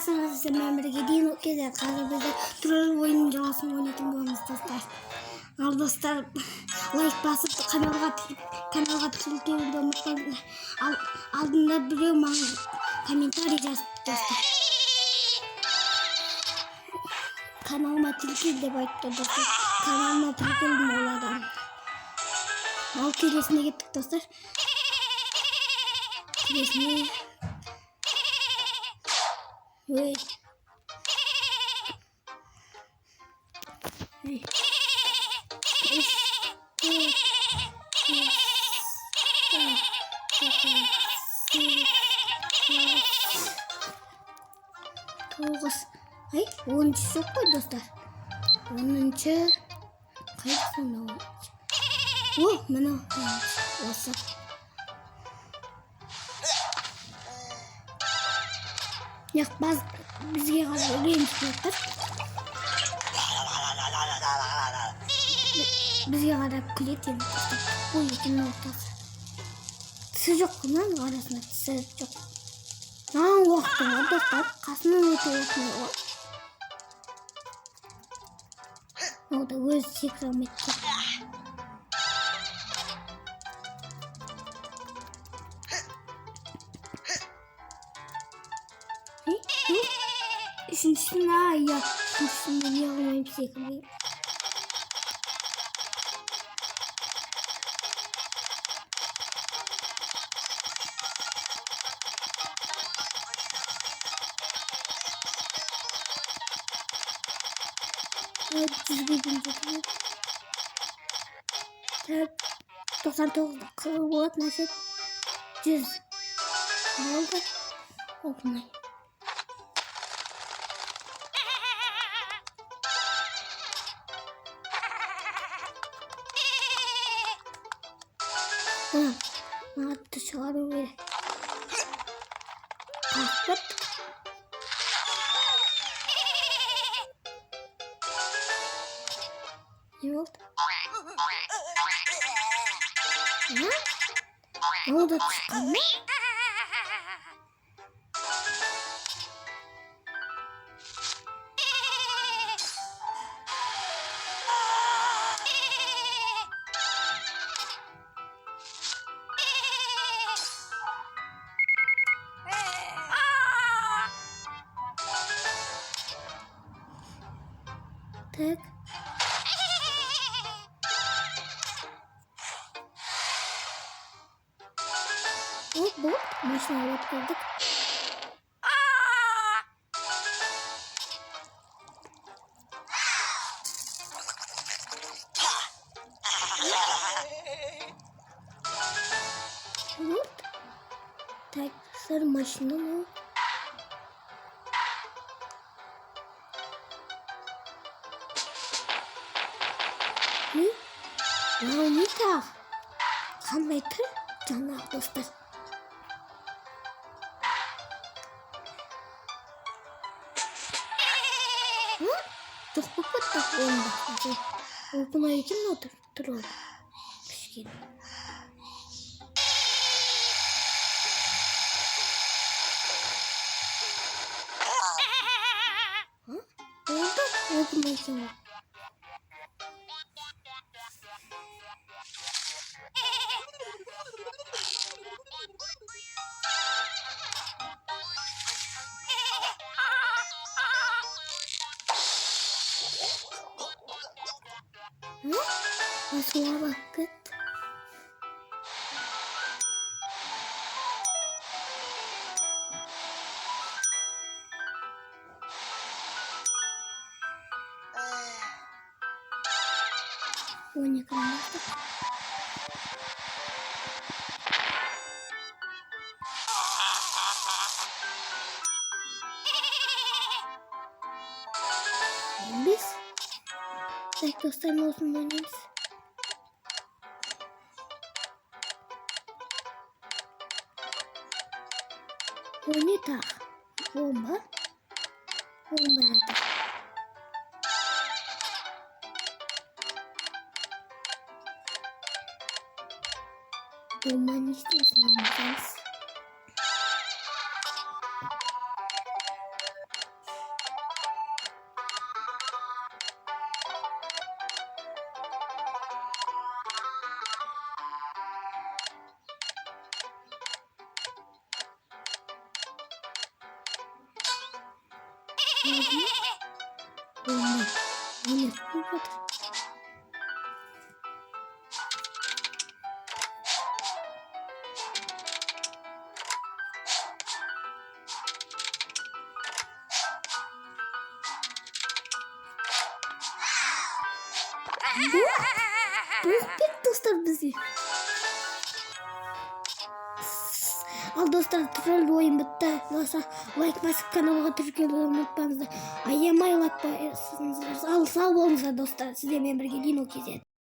армысыздар сіздермен бірге дейін окейдер. Қазір бізде тролль ойынның жалғасын ойнайтын боламыз достар. Ал достар, лайк басып каналға тіркелуді ұмытпаңыздар. Алдында біреу маған комментарий жазып достар. Каналыма тіркел деп айтты достар. Каналыма тіркелдім ол адам. Ал келесіне кеттік достар. Келесіне. Ой. Тоғыз. Ай, 10-шы жоқ қой достар. 10-шы. Қайсысында 10-шы? О, мына осы. Яқ, бізге қазір рейміз достар. Бізге қарап күледі енді достар. Бұл екінің ортасы. Тісі жоқ қынан арасында тісі жоқ. Уақытым бар достар. Қасынан өте осыны бар. Ол да өзі секіре алмайды. Үшіншісін үшіншісін не қылмайым секірмейм. Жүзбейдім жетім. 99 қылы болады нәрсет. 100 болды. Оқымай. Атты шығару керек. Қақпыт. Не болды? Ол да түскен ме? Так. Bu машина отқылдық. Вот. Так, сыр машина мол. Не так? Қандай түр? Жаңағы достар. Жоқ болып кетті ойында. Опынай екен отыр тұрады. Пішкен. Олды опынай екен ол. Masih banget. Punya kertas. Habis. Dostlar olsun oynayız. Ini tak bomba ada. Bomba ini selama guys. Бек достар бізде. Ал достар, тролль ойын бітті. Лайк басып каналға тіркелуді ұмытпаңыздар. Аямай лайк басыңыздар. Ал сау болыңыздар достар. Сіздермен бірге Дино KZ.